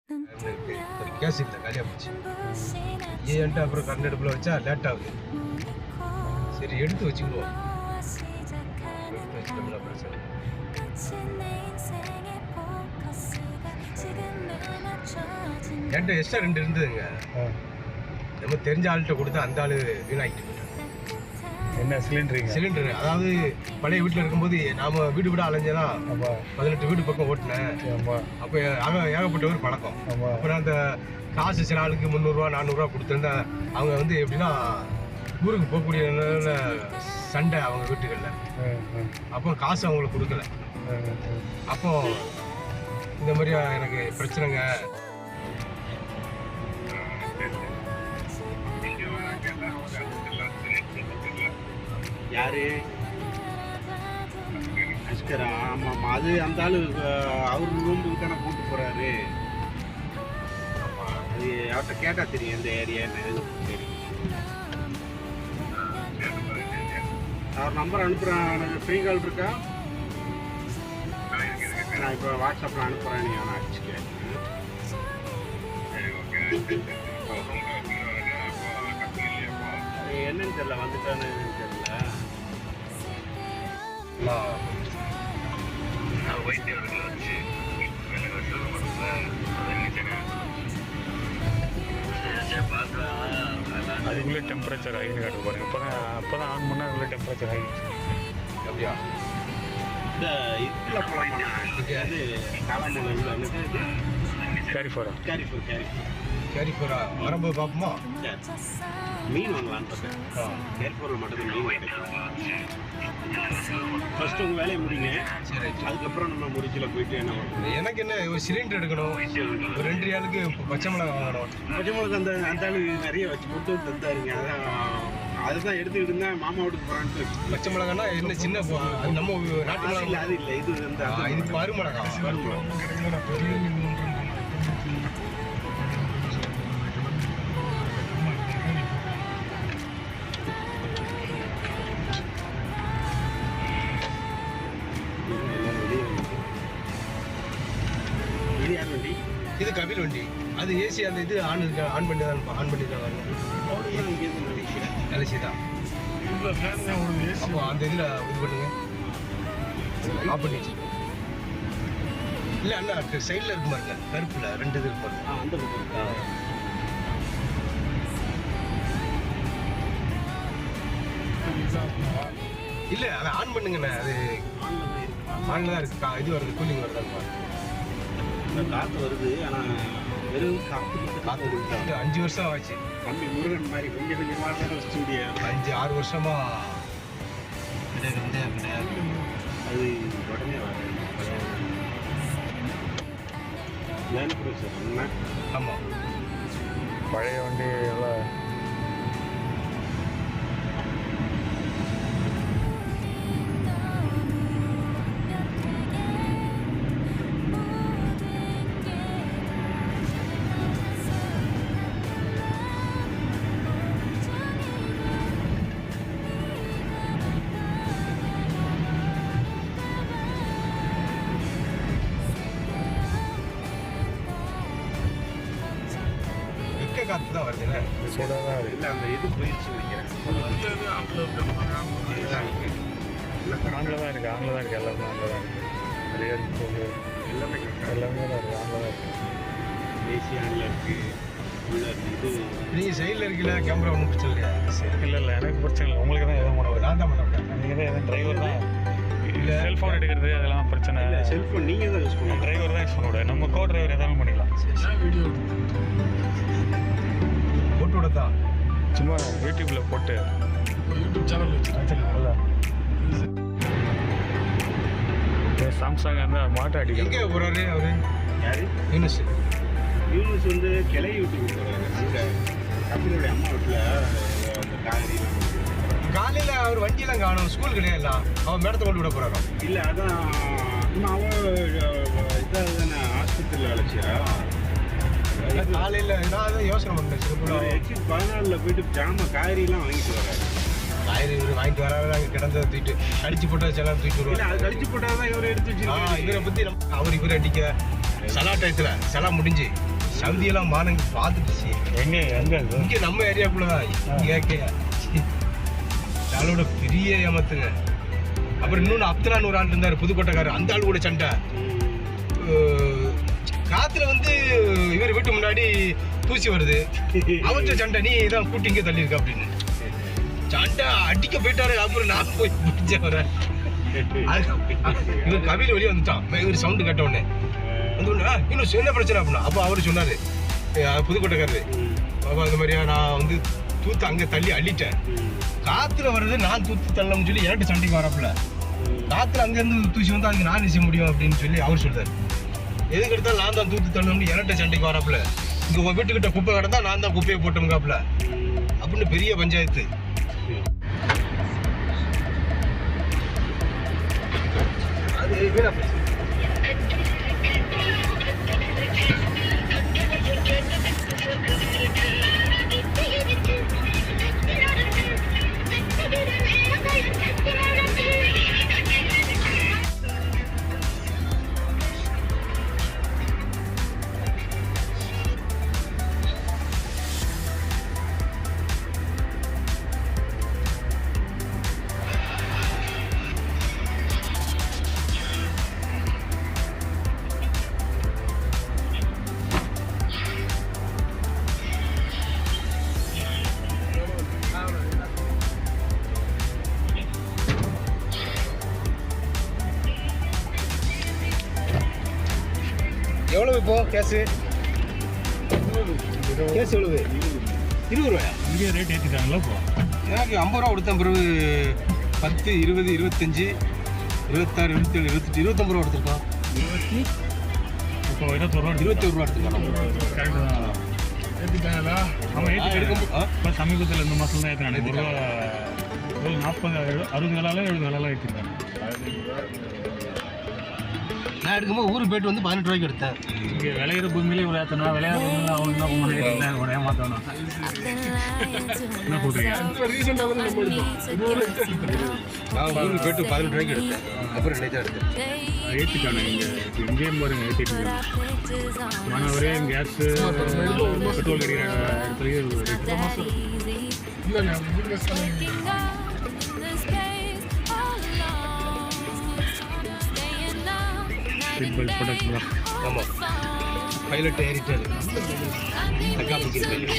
ஒரு கேஸ் இல்லை காலியாக போச்சு. ஏன்ட்டு அப்புறம் கரண்ட் அடுப்பில் வச்சா லேட் ஆகுது. சரி எடுத்து வச்சுக்கிடுவோம். எடுத்து வச்சுட்டோம்னா பிரச்சனை. என்கிட்ட எக்ஸ்ட்ரா 2 இருந்ததுங்க. நம்ம தெரிஞ்ச ஆள்கிட்ட கொடுத்தா அந்த ஆள் வீணாக்கிட்டு. என்ன சிலிண்டரு அதாவது பழைய வீட்டில் இருக்கும்போது நாம வீடு வீடாக அலைஞ்சேன்னா 18 வீடு பக்கம் ஓட்டினேன். அப்போ ஏகப்பட்ட ஒரு பழக்கம். அப்புறம் அந்த காசு சில ஆளுக்கு 300 400 கொடுத்துருந்தேன். அவங்க வந்து எப்படின்னா ஊருக்கு போகக்கூடிய சண்டை அவங்க வீட்டுகளில். அப்போ காசு அவங்களுக்கு கொடுக்கல. அப்போ இந்த மாதிரி எனக்கு பிரச்சனைங்க. யாரு அஸ்கரா? ஆமாம், அது அந்த ஆளு அவர் ரூமுக்கு தானே கூட்டு போறாரு. அது அவர்கிட்ட கேட்டா தெரியும் எந்த ஏரியா என்ன தெரியும். அவர் நம்பர் அனுப்புகிறேன். எனக்கு ஃப்ரீ கால் இருக்கா? நான் இப்போ வாட்ஸ்அப்பில் அனுப்புகிறேன். நீ அவனை அடிச்சுக்க. அது என்னன்னு தெரியல, வந்துட்டானு தெரியல. அதுக்குள்ளே டெம்பரேச்சர் ஆகின்னு காட்டு பாருங்க. அப்போ தான் ஆன் பண்ணால் அதுக்குள்ளே டெம்பரேச்சர் ஆகிடுச்சு. அப்படியா? இந்த இதில் போகலாமா? அது காலமலை கேரிஃபோரா வரும்போது பார்ப்போமா? மீன் வாங்கலான்னு பார்த்தேன். கேரிஃபோரில் மட்டும் மீன் கிடைக்கும். ஃபர்ஸ்ட் உங்கள் வேலையை முடிங்க. சரி, அதுக்கப்புறம் நம்ம முடிச்சில் போயிட்டு என்ன பண்ணுவோம். எனக்கு என்ன ஒரு சிலிண்டர் எடுக்கணும். ஒரு 2 ஆளுக்கு பச்சை மிளகா வாங்கணும். பச்சை மிளகா அந்த ஆளு நிறைய வச்சு போட்டு தந்தாருங்க. அதுதான் எடுத்துக்கிட்டு இருந்தேன். மாமா வீட்டுக்கு போகிறான்ட்டு. பச்சை மிளகானா என்ன சின்ன அது நம்ம நாட்டு மிளகா இல்லை, அது இல்லை. இது பருமிளகா. இது கபில் வண்டி. அது ஏசி அந்த இது ஆன் பண்ணி தான் எல்ஐசி தான். அப்போ அந்த இதில் இது பண்ணுங்க, ஆஃப் பண்ணி வச்சு. இல்லை அண்ணா சைடில் இருக்கு பாருங்க, கருப்பில் 2 இது இருக்கு பாருங்க. இல்லை அதை ஆன் பண்ணுங்கண்ணே. அது ஆனில் தான் இருக்கு. இது வருது, கூலிங் வருதான்னு பாருங்க. காற்று வருது. ஆனால் வெறும் காற்று 5 வருஷம் ஆச்சு. தம்பி முருகன் மாதிரி கொஞ்சம் கொஞ்சமாக வச்சு முடியாது. 5-6 வருஷமா கிடையாது. அது உடனே லேண்ட் ப்ரூசர் என்ன? ஆமாம், பழைய வண்டி எல்லாம் காற்று தான் வருதுல்ல, சூடாக தான் இருக்குது. இல்லை, அந்த இது போயிடுச்சு நினைக்கிறேன். ஆனில் தான் இருக்குது. எல்லாமே ஆனில் தான் இருக்குது. எல்லாமே தான் இருக்குது. ஆனில் தான் இருக்குது. ஏசி ஆனில் இருக்குது. இது நீங்கள் சைடில் இருக்கல, கேமரா ஒன்றும் பிரச்சனை இல்லையா? இல்லை, எனக்கு பிரச்சனை இல்லை. உங்களுக்கு தான் எதுவும் பண்ண நான் தான் பண்ண மாட்டேன். நீங்கள் தான் எதுவும் டிரைவர் தான். இல்லை, செல்ஃபோன் எடுக்கிறது அதெல்லாம் பிரச்சனை இல்லை. செல்ஃபோன் நீங்கள் தான் யூஸ் பண்ணுவோம். டிரைவர் தான் யூஸ் பண்ண விட. நம்ம கோ டிரைவர் எதாவது பண்ணிக்கலாம். வீடியோ போட்டு விடத்தான் சும்மா யூடியூப்பில் போட்டு யூடியூப் சேனல் வச்சுருக்கோம்ல. சாம்சங் அந்த மாட்டை அடிக்க எங்கே போகிறாரு அவரு? யார்? யூனிஸ் வந்து கிளை யூடியூப் போகிறாரு. அங்கே கபிலோடைய அம்மா வீட்டில் அந்த காய்கறி காலையில் அவர் வண்டியெல்லாம் காணும். ஸ்கூல் கிடையாது. அவன் மேடத்தை கொண்டு விட போகிறாரோ? இல்லை, அதான் அவன் இதாக தானே ஆஸ்பத்திரியில் அழைச்சியா? காலையில் நான் அதான் யோசனை பண்ணேன். எக்ஸிட் 14 போயிட்டு காய்கறிலாம் வாங்கிட்டு வராரு. காய்கறி இவர் வாங்கிட்டு வராரு. அங்கே கிடந்ததை தூக்கிட்டு கடிச்சு போட்டது செல்லாம் தூக்கிட்டு இல்லை, அது வருவாங்க. கழிச்சு போட்டால் தான் இவர் எடுத்து வச்சுருக்காங்க. இவரை பற்றி அவர் இவர் அடிக்க சலா டயத்தில் சலா முடிஞ்சு சவுதியெல்லாம் மானங்க பார்த்துட்டுச்சு. எங்க இங்கே நம்ம ஏரியாக்குள்ளதான் கேட்க ஆளோட பெரிய ஏமாத்துங்க. அப்புறம் இன்னொன்று அப்தரான் ஒரு ஆள் இருந்தார் புதுக்கோட்டைக்காரர், அந்த ஆள் கூட சண்டை. காத்துல வந்து இவர் வீட்டு முன்னாடி தூசி வருது, அவர்கிட்ட சண்டை, நீ தான் கூட்டி இங்கே தள்ளியிருக்க அப்படின்னு சண்டை அடிக்க போயிட்டாரு. அப்புறம் நான் போய் பிடிச்ச வர இவர் கவியில் வெளியே வந்துட்டான். இவர் சவுண்டு கேட்ட உடனே வந்து இன்னும் என்ன பிரச்சனை அப்படின்னா அப்போ அவர் சொன்னார் புதுக்கோட்டைக்காரரு, அப்போ அந்த மாதிரியா நான் வந்து தூத்து அங்கே தள்ளி அள்ளிட்டேன், காத்துல வர்றது நான் தூத்து தள்ளணும்னு சொல்லி எனக்கு சண்டைக்கு வரப்பில்ல, காத்துல அங்கேருந்து தூசி வந்து அதுக்கு நான் செய்ய முடியும் அப்படின்னு சொல்லி அவர் சொல்றாரு. எதுக்கு எடுத்தாலும் நான் தான் தூத்து தள்ளணும்னு எனக்கு சண்டைக்கு வரப்பில்ல, இங்கே உங்கள் வீட்டுக்கிட்ட குப்பை கிடந்தா நான் தான் குப்பையை போட்டோம்காப்புல அப்படின்னு பெரிய பஞ்சாயத்து. அது வீணா போச்சு. எவ்வளவு இப்போ கேஸு? கேஸ் எவ்வளவு? 20 ரூபாயா? இங்கே ரேட் ஏற்றிட்டாங்களா இப்போ? எனக்கு 50 ரூபா கொடுத்தேன், பிறகு 10, 20, 25, 26, 27, 28, 29 ரூபா எடுத்துருக்கோம். இப்போ 21 ரூபா 21 ரூபா எடுத்துருக்கோம். கரெக்டு தான். ஏற்றிட்டாங்களா? ஆமாம் ஏற்றிட்டு இப்போ சமீபத்தில் இந்த மாதம் தான் ஏற்றினாங்க. 1 ரூபா 40, 60 விலைலாம் 70 விலைலாம் ஏற்றிருக்காங்க. நான் எடுக்கும்போது ஊருக்கு போயிட்டு வந்து 18 ரூபாய்க்கு எடுத்தேன். இங்கே விளையிற பூமியிலே இவ்வளோ ஏற்றணும், விளையாட பூமியில் அவங்க தான் உங்களை உடனே ஏமாற்றணும். என்ன சொல்கிறீங்க? ரீசெண்டாக வந்து நம்ம எடுத்தோம். நான் ஊருக்கு போயிட்டு 18 ரூபாய்க்கு எடுத்தேன், அப்புறம் நினைச்சா எடுத்தேன். ஏற்றிட்டாங்க. இங்கேயும் பாருங்க ஏற்றிட்டாங்க. ஆனால் ஒரே கேஸு பெட்ரோல் கிடைக்கிற இடத்துலயே ஆமாம், பைலட் ஏறிட்டாரு. அக்கா பிடிக்கிற பைலட்.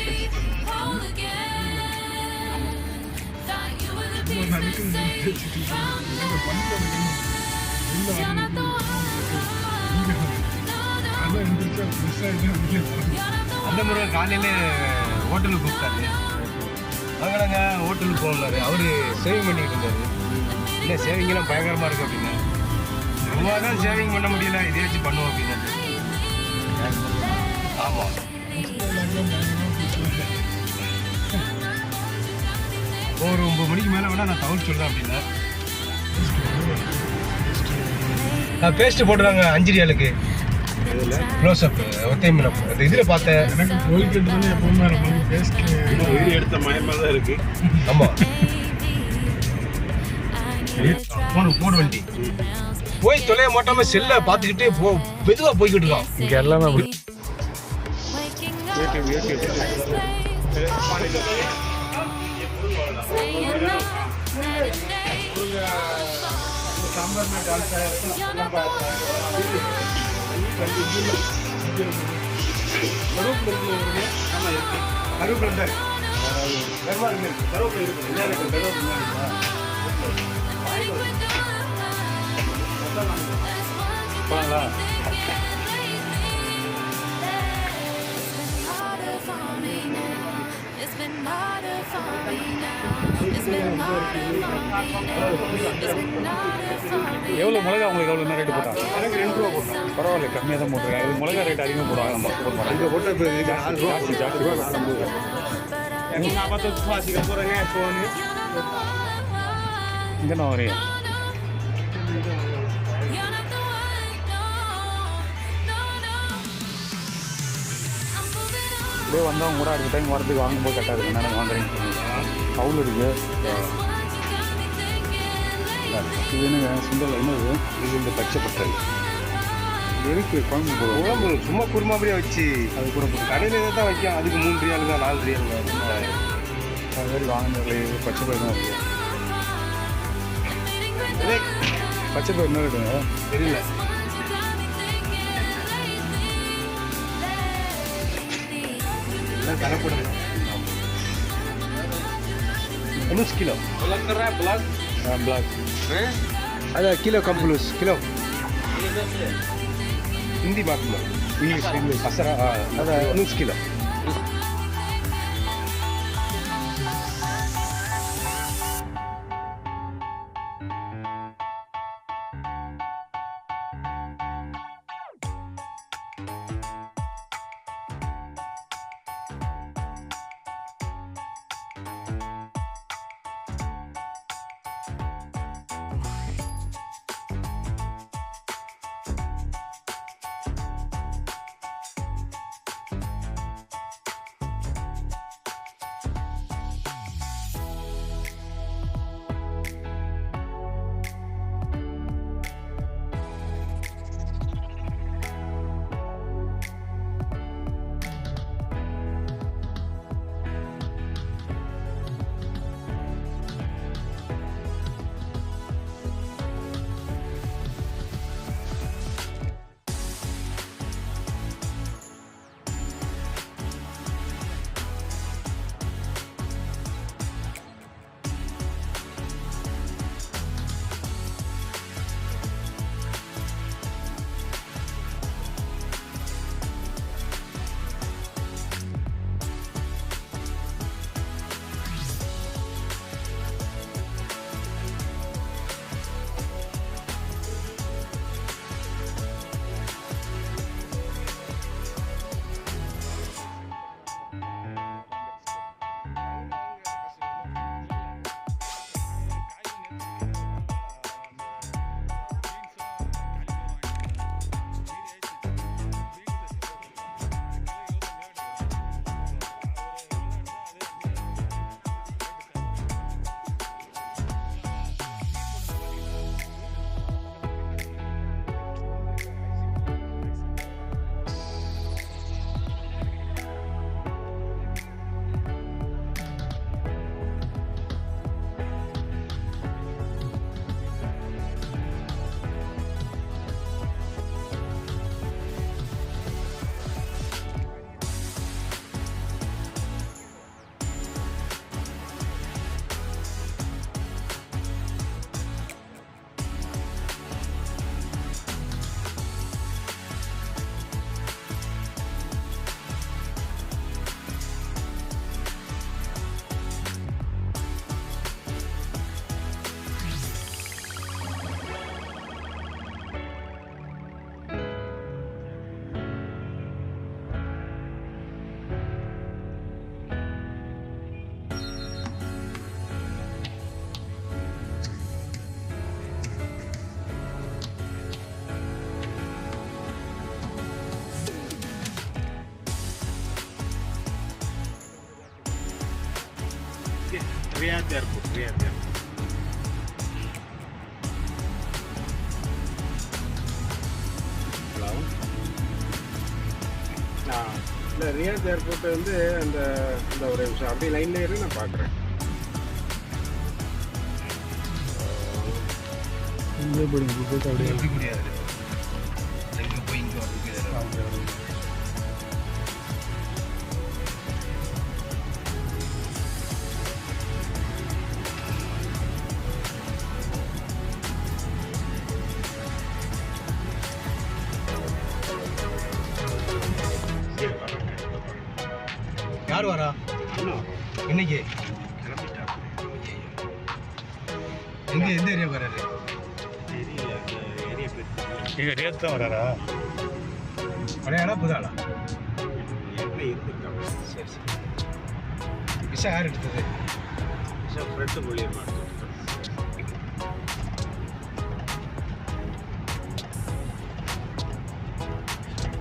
அந்த முறை காலையில் ஹோட்டலுக்கு கூப்பிட்டாரு. அங்கே நாங்கள் ஹோட்டலுக்கு போனார். அவர் சேவிங் பண்ணிக்கிட்டு இருந்தார். இல்லை சேவிங்கெல்லாம் பயங்கரமாக இருக்குது அப்படின்னா, ரொம்ப தான் சேவிங் பண்ண முடியல, இதையாச்சும் பண்ணுவோம் அப்படின்னு. ஆமாம், ஒரு 9 மணிக்கு மேலே வேணால் நான் தவிர சொல்கிறேன் அப்படின்னா. பேஸ்ட்டு போட்டுறாங்க 5 ரியாலுக்கு. க்ளோஸ்அப் ஒத்தை மீனப் அந்த இதில் பார்த்தேன். எனக்கு கோல்கேட் தானே எப்பவுமே ரொம்ப பேஸ்ட் வீடியோ எடுத்த மயமாக தான் இருக்குது. ஆமாம், போடு வண்டி போய் தொலைய மாட்டாம செல்லை பார்த்துக்கிட்டே மெதுவாக போய்கிட்டு இருக்கான். இங்கே எல்லாமே அப்படி போகலாங்களா? எவ்வளோ மிளகா உங்களுக்கு எவ்வளோ ரேட்டு போட்டாங்க? எனக்கு 2 ரூபா போட்டோம். பரவாயில்ல, கம்மியாக தான் போட்டுருக்காங்க. இது மிளகா ரேட் அதிகமாக போடுவாங்க. இங்கே போட்ட இப்போ 4 ரூபா ஜாஸ்தி ரூபா 4 ரூபா. நீங்கள் பார்த்து சுவாசிக்க போகிறேங்க ஃபோனு இங்கே நான் வரேன். இப்படியே வந்தவங்க கூட அடுத்த டைம் வரதுக்கு வாங்கும்போது கரெக்டாக இருக்கும். என்ன வாங்குறேன்னு சொல்லுங்கள். கவுல் இருக்குது. இது என்னங்க சுண்டல்? என்னது இது? இந்த பச்சை பட்டல். இது எதுக்கு குழம்பு போடுவோம்? குழம்பு சும்மா குருமா அப்படியே வச்சு அது கூட போட்டு கடையில் இதை தான் வைக்கும். அதுக்கு 3 ரியால் தான் 4 ரியால் தான். அது மாதிரி வாங்கினது பச்சை பயிர் தான் இருக்குது. பச்சை பயிர் என்ன ரேட்டுங்க? தெரியல. கலப்படம் 50 kilo. Black Ada kilo kampulus, kilo. Hindi makna. English Pasara, ada 50 kilo. Riyadh Airport. Hello. இல்லை ரியாத் ஏர்போர்ட் வந்து அந்த ஒரு நிமிஷம் அப்படியே லைன்ல இருந்து நான் பார்க்குறேன். இங்கே போயிட்டு அப்படியே எப்படி முடியாது. இங்கே போய் இங்கே வந்து யார் வரா இன்னைக்கு? எங்க எந்த ஏரியா வராரு? இங்கே ரேட் தான் வராரா? பழையாளா புதாளா? இருந்திருக்காங்க. சரி சரி. விஷா யார் எடுத்தது? விஷா ஃப்ரெண்டு மூலியமாக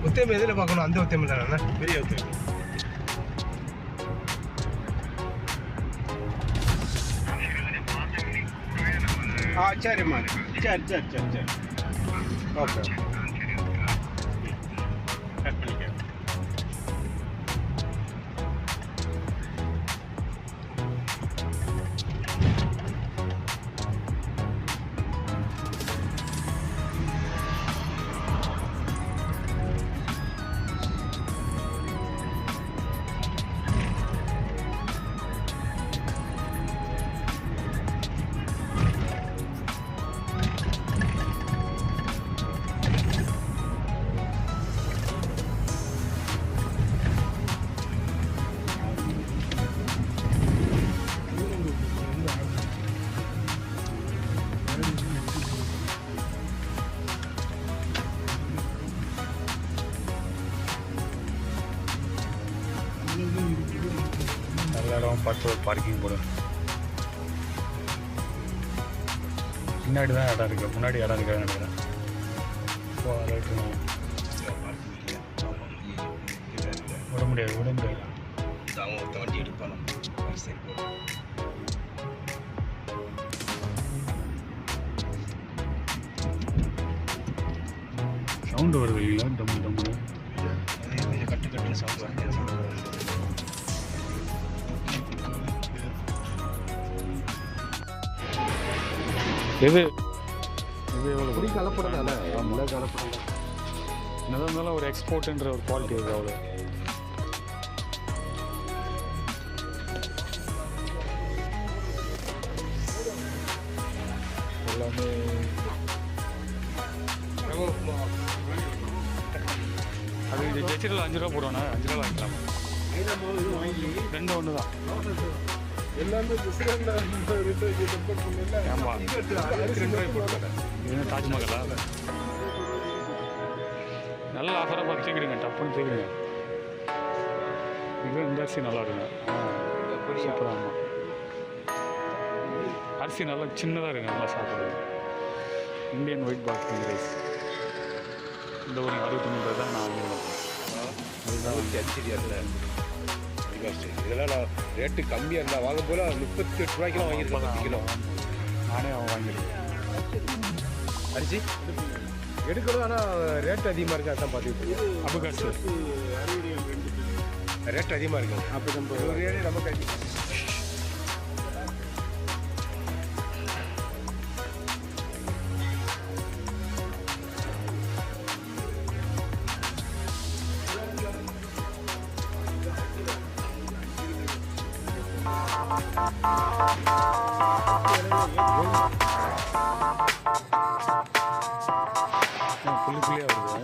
உத்தேம் எதில் பார்க்கணும்? அந்த உத்தேம் தானே? பெரிய உத்தேம். சரிம்மா. சரி. ஓகே. பார்த்து ஒரு பார்க்கிங் போடும். பின்னாடி தான் இடம் இருக்குது, முன்னாடி இடம் இருக்காதுன்னு நினைக்கிறேன். ஸோ விட முடியாது அவங்க ஒருத்த வண்டி எடுப்பாங்க. சரி போடும். சவுண்டு வருது இல்லை, டம்மு டம்மு. கட்டு கட்டு சவுண்ட் வருது. இது எவ்வளோ குடி கலப்படத்தானே? கலப்படம் என்னதான் இருந்தாலும் ஒரு எக்ஸ்போர்ட்ன்ற ஒரு குவாலிட்டி இருக்குது. அவ்வளோ எல்லாமே அது இது ஜெச்சில் 5 ரூபா போடுவானே, 5 ரூபா வாங்கிக்கலாமா? ரெண்டு ஒன்று தான். எல்லாமே ஆமாம், இது தாஜ்மஹலா? நல்ல ஆஃபராக பார்த்து தூக்கிடுங்க, டப்புன்னு தூக்கிடுங்க. இது இந்த அரிசி நல்லா இருக்குங்க. சூப்பராக. ஆமாம், அரிசி நல்லா சின்னதாக இருக்குங்க, நல்லா சாப்பிடுது. இந்தியன் ஒயிட் பாஸ்மதி ரைஸ் இந்த ஒரு 63 தான் நான் வாங்கிடுவேன். அதுதான் இதெல்லாம் நான் ரேட்டு கம்மியாக இருந்தால் வாங்க போல 38 ரூபாய்க்குலாம் வாங்கியிருக்கேன் கிலோ. நானே அவன் வாங்கிடுவேன் அரிசி எடுக்கணும். ஆனால் ரேட் அதிகமாக இருக்குது. அதான் பார்த்துக்கிட்டு அப்போ காசு ரேட் அதிகமாக இருக்குது. அப்போ நம்ம ஒரு ஏழை நம்ம கட்டி புள்ளி புள்ளியாக வருது.